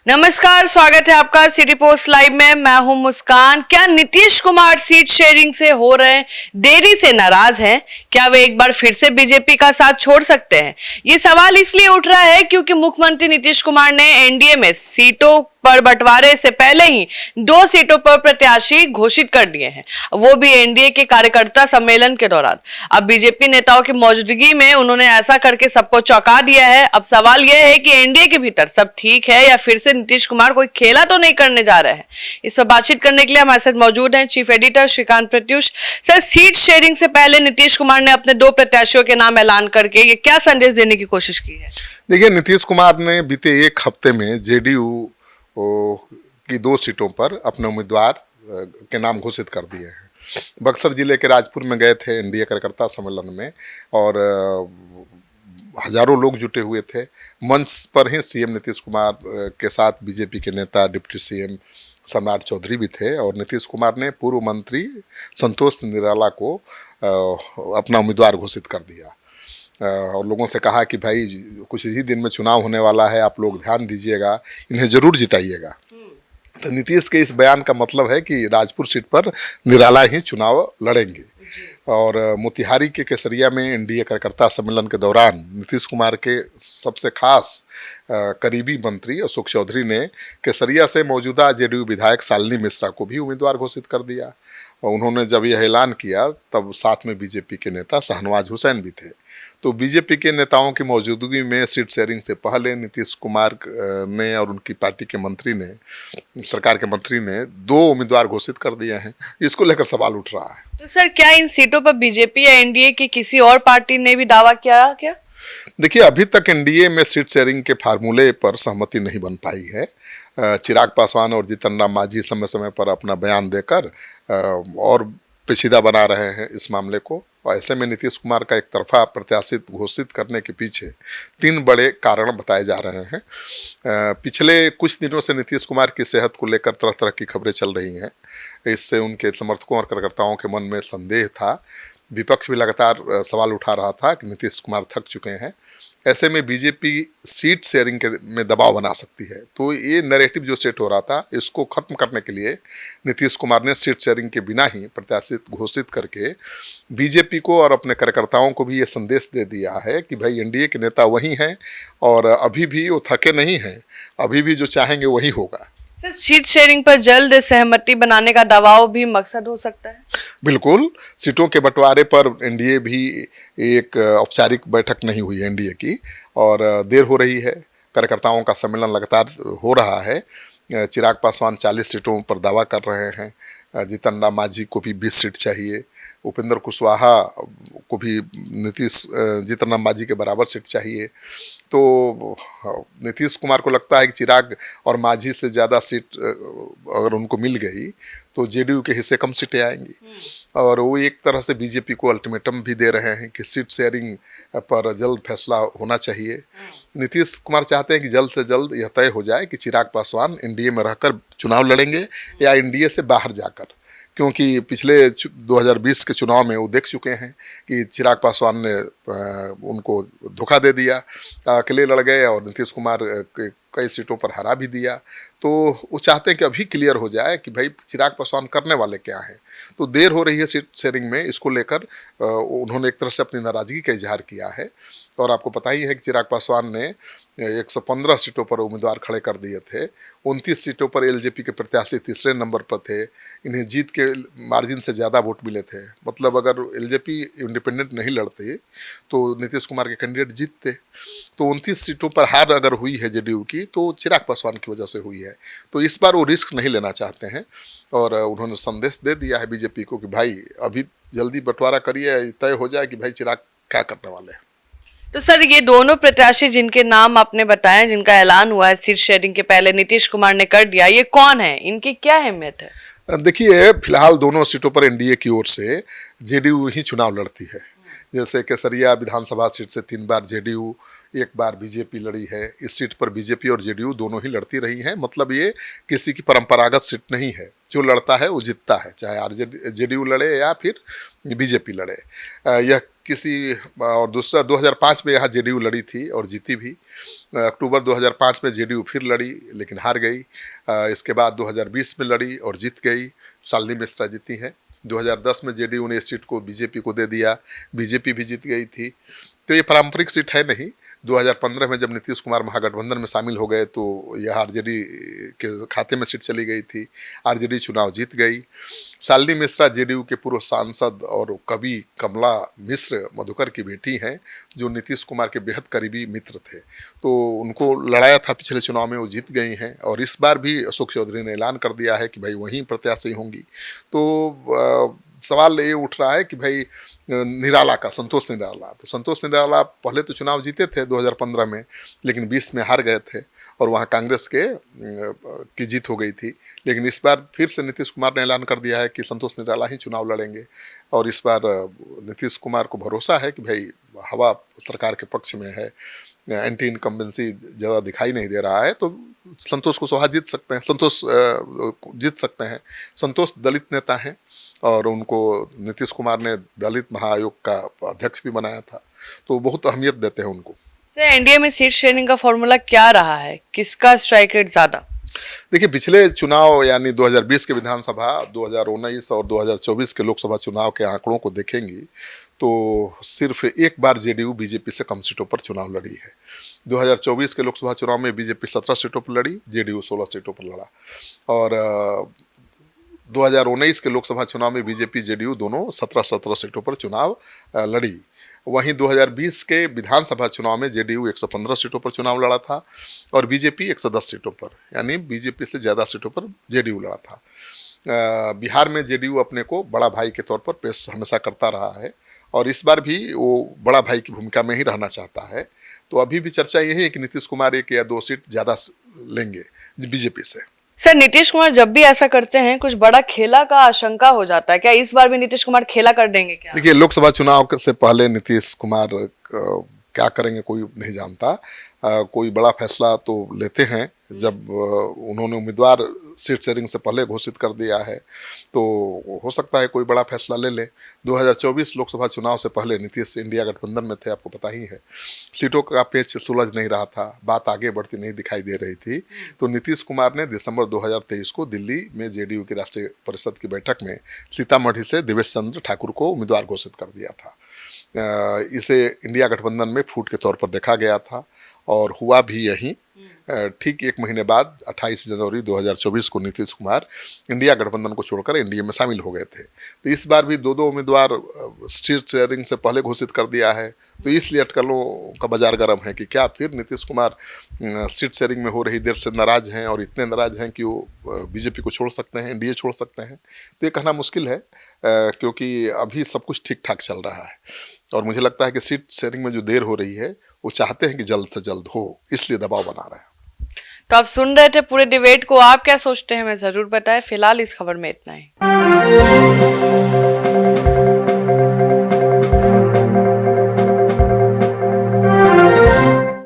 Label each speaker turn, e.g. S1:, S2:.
S1: नमस्कार, स्वागत है आपका सिटी पोस्ट लाइव में। मैं हूं मुस्कान। क्या नीतीश कुमार सीट शेयरिंग से हो रहे देरी से नाराज हैं? क्या वे एक बार फिर से बीजेपी का साथ छोड़ सकते हैं? ये सवाल इसलिए उठ रहा है क्योंकि मुख्यमंत्री नीतीश कुमार ने एनडीए में सीटों पर बंटवारे से पहले ही 2 सीटों पर प्रत्याशी घोषित कर दिए हैं, वो भी एनडीए के कार्यकर्ता सम्मेलन के दौरान। अब बीजेपी नेताओं की मौजूदगी में उन्होंने ऐसा करके सबको चौंका दिया है। अब सवाल यह है कि एनडीए के भीतर सब ठीक है या फिर से नीतीश कुमार कोई खेला तो नहीं करने जा रहे हैं। इस पर बातचीत करने के लिए हमारे साथ मौजूद हैं chief editor Shrikant Pratyush. Sir, seat sharing से पहले नीतीश कुमार ने अपने 2 प्रत्याशियों के नाम ऐलान करके ये क्या संदेश देने की कोशिश की है?
S2: देखिए, नीतीश कुमार ने बीते एक हफ्ते में जेडीयू की 2 सीटों पर अपने उम्मीदवार के नाम घोषित कर दिए हैं। बक्सर जिले के राजपुर में गए थे एनडीए कार्यकर्ता सम्मेलन में और हजारों लोग जुटे हुए थे। मंच पर ही सीएम नीतीश कुमार के साथ बीजेपी के नेता डिप्टी सीएम सम्राट चौधरी भी थे और नीतीश कुमार ने पूर्व मंत्री संतोष निराला को अपना उम्मीदवार घोषित कर दिया और लोगों से कहा कि भाई कुछ ही दिन में चुनाव होने वाला है, आप लोग ध्यान दीजिएगा, इन्हें जरूर जिताइएगा। तो नीतीश के इस बयान का मतलब है कि राजपुर सीट पर निराला ही चुनाव लड़ेंगे और मोतिहारी के केसरिया में एनडीए कार्यकर्ता सम्मेलन के दौरान नीतीश कुमार के सबसे खास करीबी मंत्री अशोक चौधरी ने केसरिया से मौजूदा जेडीयू विधायक शालिनी मिश्रा को भी उम्मीदवार घोषित कर दिया। और उन्होंने जब यह ऐलान किया तब साथ में बीजेपी के नेता शाहनवाज हुसैन भी थे। तो बीजेपी के नेताओं की मौजूदगी में सीट शेयरिंग से पहले नीतीश कुमार ने और उनकी पार्टी के मंत्री ने, सरकार के मंत्री ने 2 उम्मीदवार घोषित कर दिए हैं। इसको लेकर सवाल उठ रहा है।
S1: तो सर, क्या इन सीटों पर बीजेपी या एनडीए की किसी और पार्टी ने भी दावा किया क्या?
S2: देखिए, अभी तक एनडीए में सीट शेयरिंग के फार्मूले पर सहमति नहीं बन पाई है। चिराग पासवान और जीतन राम मांझी समय समय पर अपना बयान देकर और पेचीदा बना रहे हैं इस मामले को। और ऐसे में नीतीश कुमार का एक तरफा प्रत्याशी घोषित करने के पीछे 3 बड़े कारण बताए जा रहे हैं। पिछले कुछ दिनों से नीतीश कुमार की सेहत को लेकर तरह तरह की खबरें चल रही हैं। इससे उनके समर्थकों और कार्यकर्ताओं के मन में संदेह था। विपक्ष भी लगातार सवाल उठा रहा था कि नीतीश कुमार थक चुके हैं। ऐसे में बीजेपी सीट शेयरिंग के में दबाव बना सकती है। तो ये नैरेटिव जो सेट हो रहा था, इसको खत्म करने के लिए नीतीश कुमार ने सीट शेयरिंग के बिना ही प्रत्याशी घोषित करके बीजेपी को और अपने कार्यकर्ताओं को भी ये संदेश दे दिया है कि भाई एनडीए के नेता वही हैं और अभी भी वो थके नहीं हैं, अभी भी जो चाहेंगे वही होगा।
S1: सर, सीट शेयरिंग पर जल्द सहमति बनाने का दबाव भी मकसद हो सकता है?
S2: बिल्कुल, सीटों के बंटवारे पर एनडीए भी एक औपचारिक बैठक नहीं हुई है एनडीए की और देर हो रही है। कार्यकर्ताओं का सम्मेलन लगातार हो रहा है। चिराग पासवान 40 सीटों पर दावा कर रहे हैं। जीतन राम मांझी को भी 20 सीट चाहिए। उपेंद्र कुशवाहा को भी जीतन राम मांझी के बराबर सीट चाहिए। तो नीतीश कुमार को लगता है कि चिराग और मांझी से ज़्यादा सीट अगर उनको मिल गई तो जेडीयू के हिस्से कम सीटें आएंगी और वो एक तरह से बीजेपी को अल्टीमेटम भी दे रहे हैं कि सीट शेयरिंग पर जल्द फैसला होना चाहिए। नीतीश कुमार चाहते हैं कि जल्द से जल्द यह तय हो जाए कि चिराग पासवान एनडीए में रहकर चुनाव लड़ेंगे या एनडीए से बाहर जाकर, क्योंकि पिछले 2020 के चुनाव में वो देख चुके हैं कि चिराग पासवान ने उनको धोखा दे दिया, अकेले लड़ गए और नीतीश कुमार कई सीटों पर हरा भी दिया। तो वो चाहते हैं कि अभी क्लियर हो जाए कि भाई चिराग पासवान करने वाले क्या हैं। तो देर हो रही है सीट शेयरिंग में, इसको लेकर उन्होंने एक तरह से अपनी नाराजगी का इजहार किया है। और आपको पता ही है कि चिराग पासवान ने 115 सीटों पर उम्मीदवार खड़े कर दिए थे। 29 सीटों पर एलजेपी के प्रत्याशी तीसरे नंबर पर थे। इन्हें जीत के मार्जिन से ज़्यादा वोट मिले थे। मतलब अगर एलजेपी इंडिपेंडेंट नहीं लड़ते तो नीतीश कुमार के कैंडिडेट जीतते। तो 29 सीटों पर हार अगर हुई है जेडीयू की तो चिराग पासवान की वजह से हुई है। तो इस बार वो रिस्क नहीं लेना चाहते हैं और उन्होंने संदेश दे दिया है बीजेपी को कि भाई अभी जल्दी बंटवारा करिए, तय हो जाए कि भाई चिराग क्या करने वाले हैं।
S1: तो सर, ये दोनों प्रत्याशी जिनके नाम आपने बताए, जिनका ऐलान हुआ है सीट शेयरिंग के पहले नीतीश कुमार ने कर दिया, ये कौन है? इनकी क्या अहमियत है?
S2: देखिए, फिलहाल दोनों सीटों पर एनडीए की ओर से जेडीयू ही चुनाव लड़ती है। जैसे केसरिया विधानसभा सीट से 3 बार जेडीयू, 1 बार बीजेपी लड़ी है। इस सीट पर बीजेपी और जेडीयू दोनों ही लड़ती रही हैं। मतलब ये किसी की परंपरागत सीट नहीं है। जो लड़ता है वो जीतता है, चाहे जेडीयू लड़े या फिर बीजेपी लड़े। यह किसी और दूसरा 2005 में यहाँ जेडीयू लड़ी थी और जीती भी। अक्टूबर 2005 में जेडीयू फिर लड़ी लेकिन हार गई। इसके बाद 2020 में लड़ी और जीत गई, शालिनी मिश्रा जीती हैं। 2010 में जेडीयू ने इस सीट को बीजेपी को दे दिया, बीजेपी भी जीत गई थी। तो ये पारंपरिक सीट है नहीं। 2015 में जब नीतीश कुमार महागठबंधन में शामिल हो गए तो यह आरजेडी के खाते में सीट चली गई थी, आरजेडी चुनाव जीत गई। शालिनी मिश्रा जेडीयू के पूर्व सांसद और कवि कमला मिश्र मधुकर की बेटी हैं, जो नीतीश कुमार के बेहद करीबी मित्र थे। तो उनको लड़ाया था पिछले चुनाव में, वो जीत गई हैं और इस बार भी अशोक चौधरी ने ऐलान कर दिया है कि भाई वहीं प्रत्याशी होंगी। तो सवाल ये उठ रहा है कि भाई निराला का, संतोष निराला, तो संतोष निराला पहले तो चुनाव जीते थे 2015 में, लेकिन 20 में हार गए थे और वहाँ कांग्रेस की जीत हो गई थी। लेकिन इस बार फिर से नीतीश कुमार ने ऐलान कर दिया है कि संतोष निराला ही चुनाव लड़ेंगे और इस बार नीतीश कुमार को भरोसा है कि भाई हवा सरकार के पक्ष में है, एंटी इनकम्बेंसी ज़्यादा दिखाई नहीं दे रहा है, तो संतोष कुशवाहा जीत सकते हैं, संतोष जीत सकते हैं। संतोष दलित नेता हैं और उनको नीतीश कुमार ने दलित महाआयोग का अध्यक्ष भी बनाया था, तो बहुत अहमियत देते हैं उनको।
S1: सर, एनडीए में सीट शेयरिंग का फॉर्मूला क्या रहा है, किसका स्ट्राइक रेट ज्यादा?
S2: देखिए, पिछले चुनाव यानी 2020 के विधानसभा, 2019 और 2024 के लोकसभा चुनाव के आंकड़ों को देखेंगी तो सिर्फ एक बार जेडीयू बीजेपी से कम सीटों पर चुनाव लड़ी है। 2024 के लोकसभा चुनाव में बीजेपी 17 सीटों पर लड़ी, जेडीयू 16 सीटों पर लड़ा और 2019 के लोकसभा चुनाव में बीजेपी जेडीयू दोनों 17 सीटों पर चुनाव लड़ी। वहीं 2020 के विधानसभा चुनाव में जेडीयू 115 सीटों पर चुनाव लड़ा था और बीजेपी 110 सीटों पर, यानी बीजेपी से ज़्यादा सीटों पर जेडीयू लड़ा था। बिहार में जेडीयू अपने को बड़ा भाई के तौर पर पेश हमेशा करता रहा है और इस बार भी वो बड़ा भाई की भूमिका में ही रहना चाहता है। तो अभी भी चर्चा ये है कि नीतीश कुमार 1 या 2 सीट ज़्यादा लेंगे बीजेपी से।
S1: सर, नीतीश कुमार जब भी ऐसा करते हैं कुछ बड़ा खेला का आशंका हो जाता है, क्या इस बार भी नीतीश कुमार खेला कर देंगे क्या?
S2: देखिए, लोकसभा चुनाव से पहले नीतीश कुमार क्या करेंगे कोई नहीं जानता। कोई बड़ा फैसला तो लेते हैं जब उन्होंने उम्मीदवार सीट शेयरिंग से पहले घोषित कर दिया है, तो हो सकता है कोई बड़ा फैसला ले ले। 2024 लोकसभा चुनाव से पहले नीतीश इंडिया गठबंधन में थे, आपको पता ही है। सीटों का पेच सुलझ नहीं रहा था, बात आगे बढ़ती नहीं दिखाई दे रही थी। तो नीतीश कुमार ने दिसंबर 2023 को दिल्ली में जेडीयू की राष्ट्रीय परिषद की बैठक में सीतामढ़ी से देवेश चंद्र ठाकुर को उम्मीदवार घोषित कर दिया था। इसे इंडिया गठबंधन में फूट के तौर पर देखा गया था और हुआ भी यही। ठीक 1 महीने बाद 28 जनवरी 2024 को नीतीश कुमार इंडिया गठबंधन को छोड़कर एनडीए में शामिल हो गए थे। तो इस बार भी 2 उम्मीदवार सीट शेयरिंग से पहले घोषित कर दिया है, तो इसलिए अटकलों का बाजार गर्म है कि क्या फिर नीतीश कुमार सीट शेयरिंग में हो रही देर से नाराज हैं और इतने नाराज हैं कि वो बीजेपी को छोड़ सकते हैं, एनडीए छोड़ सकते हैं। तो ये कहना मुश्किल है क्योंकि अभी सब कुछ ठीक ठाक चल रहा है और मुझे लगता है कि सीट शेयरिंग में जो देर हो रही है वो चाहते हैं कि जल्द से जल्द हो, इसलिए दबाव बना रहे हैं।
S1: तो आप सुन रहे थे पूरे डिबेट को, आप क्या सोचते हैं हमें जरूर बताएं। फिलहाल इस खबर में इतना ही।